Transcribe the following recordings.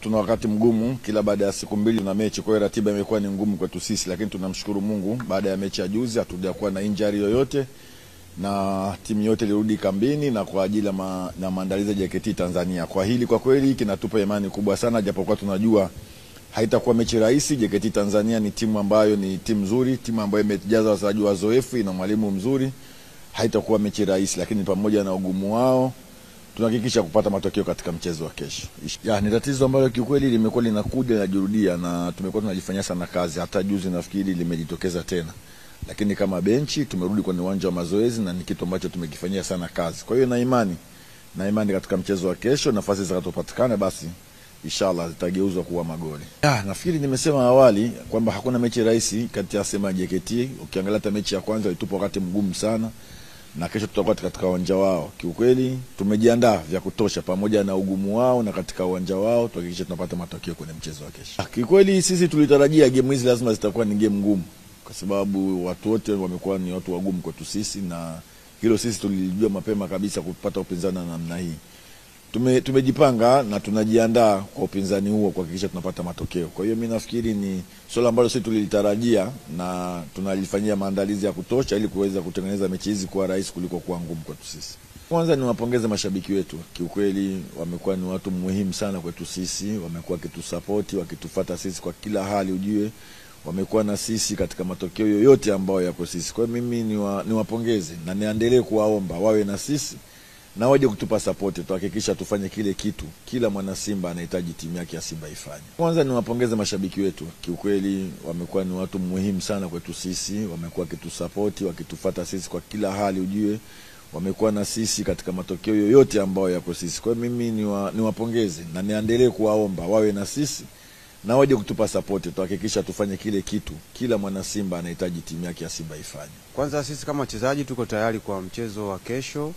Tuna wakati mgumu kila baada ya siku mbili na mechi, kwa hiyo ratiba imekuwa ni ngumu kwetu sisi, lakini tunamshukuru Mungu baada ya mechi ya juzi hatujakuwa na injury yoyote na timu yote ilirudi kambini na kwa ajili ya maandalizi ya JKT Tanzania. Kwa hili kwa kweli kinatupa imani kubwa sana, japokuwa tunajua haitakuwa mechi rahisi. JKT Tanzania ni timu ambayo ni timu nzuri, timu ambayo imejaza wachezaji wazoefu na mwalimu mzuri. Haitakuwa mechi rahisi, lakini pamoja na ugumu wao tunahakikisha kupata matokeo katika mchezo wa kesho. Ni tatizo ambalo kiukweli limekuwa linakuja na jirudia na tumekuwa tunajifanyia sana kazi. Hata juzi nafikiri limejitokeza tena. Lakini kama benchi tumerudi kwenye uwanja wa mazoezi na ni kitu ambacho tumekifanyia sana kazi. Kwa hiyo na imani katika mchezo wa kesho, nafasi zitakazopatikana basi inshallah zitageuzwa kuwa magoli. Nafikiri nimesema awali kwamba hakuna mechi rahisi kati ya Simba na JKT. Ukiangalia hata mechi ya kwanza ilitupa wakati mgumu sana. Na kesho tutakuwa katika uwanja wao. Kiukweli tumejiandaa vya kutosha pamoja na ugumu wao, na katika uwanja wao tuhakikishe tunapata matokeo kwenye mchezo wa kesho. Kiukweli sisi tulitarajia game hizi lazima zitakuwa ni game ngumu, kwa sababu watu wote wamekuwa ni watu wagumu kwetu sisi, na hilo sisi tulijua mapema kabisa kupata upinzani na namna hii. Tumejipanga na tunajiandaa kwa upinzani huo kuhakikisha tunapata matokeo. Kwa hiyo mimi nafikiri ni swala ambalo sisi tulitarajia na tunalifanyia maandalizi ya kutosha ili kuweza kutengeneza mechi hizi kuwa rahisi kuliko kuwa ngumu kwetu sisi. Kwanza niwapongeze mashabiki wetu. Kiukweli wamekuwa ni watu muhimu sana kwetu sisi, wamekuwa wakitusupport, wakitufuata sisi kwa kila hali, ujue wamekuwa na sisi katika matokeo yoyote ambayo yako sisi. Kwa hiyo mimi niwapongeze na niendelee kuwaomba wawe na sisi na waje kutupa support, tuhakikisha tufanye kile kitu kila mwana Simba anahitaji timu yake ya Simba ifanye. Kwanza niwapongeze mashabiki wetu. Kiukweli wamekuwa ni watu muhimu sana kwetu sisi, wamekuwa wakitusupport, wakitufuata sisi kwa kila hali, ujue wamekuwa na sisi katika matokeo yoyote ambayo yako sisi. Kwa hiyo mimi niwapongeze na niendelee kuwaomba wawe na sisi na waje kutupa support, tuhakikisha tufanye kile kitu kila mwana Simba anahitaji timu yake ya Simba ifanye. Kwanza sisi kama wachezaji tuko tayari kwa mchezo wa kesho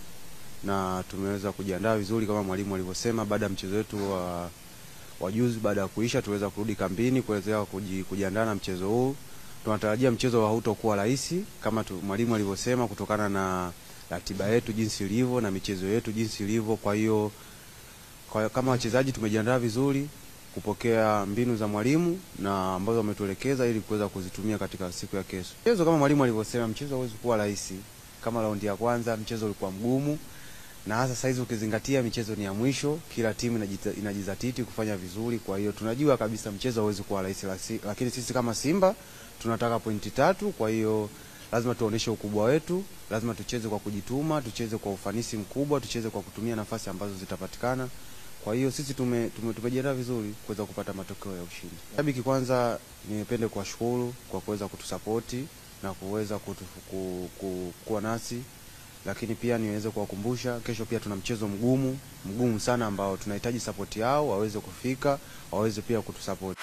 na tumeweza kujiandaa vizuri kama mwalimu alivyosema. Baada ya mchezo wetu wa juzi, baada ya kuisha tuweza kurudi kambini kuweza kujiandaa na mchezo huu. Tunatarajia mchezo hautakuwa rahisi kama mwalimu alivyosema, kutokana na ratiba yetu jinsi ilivyo na michezo yetu jinsi ilivyo. Kwa hiyo kama wachezaji tumejiandaa vizuri kupokea mbinu za mwalimu na ambazo ametuelekeza ili kuweza kuzitumia katika siku ya kesho. Mchezo kama mwalimu alivyosema, mchezo hauwezi kuwa rahisi. Kama raundi ya kwanza mchezo ulikuwa mgumu, na hasa saizi ukizingatia michezo ni ya mwisho, kila timu inajizatiti kufanya vizuri. Kwa hiyo tunajua kabisa mchezo hauwezi kuwa rahisi, lakini sisi kama Simba tunataka pointi 3. Kwa hiyo lazima tuoneshe ukubwa wetu, lazima tucheze kwa kujituma, tucheze kwa ufanisi mkubwa, tucheze kwa kutumia nafasi ambazo zitapatikana. Kwa hiyo sisi tumejiandaa vizuri kuweza kupata matokeo ya ushindi. Shabiki, kwanza nipende kuwashukuru kwa kuweza kutusapoti na kuweza kuwa nasi, lakini pia niweze kuwakumbusha kesho pia tuna mchezo mgumu sana ambao tunahitaji support yao, waweze kufika, waweze pia kutusapoti.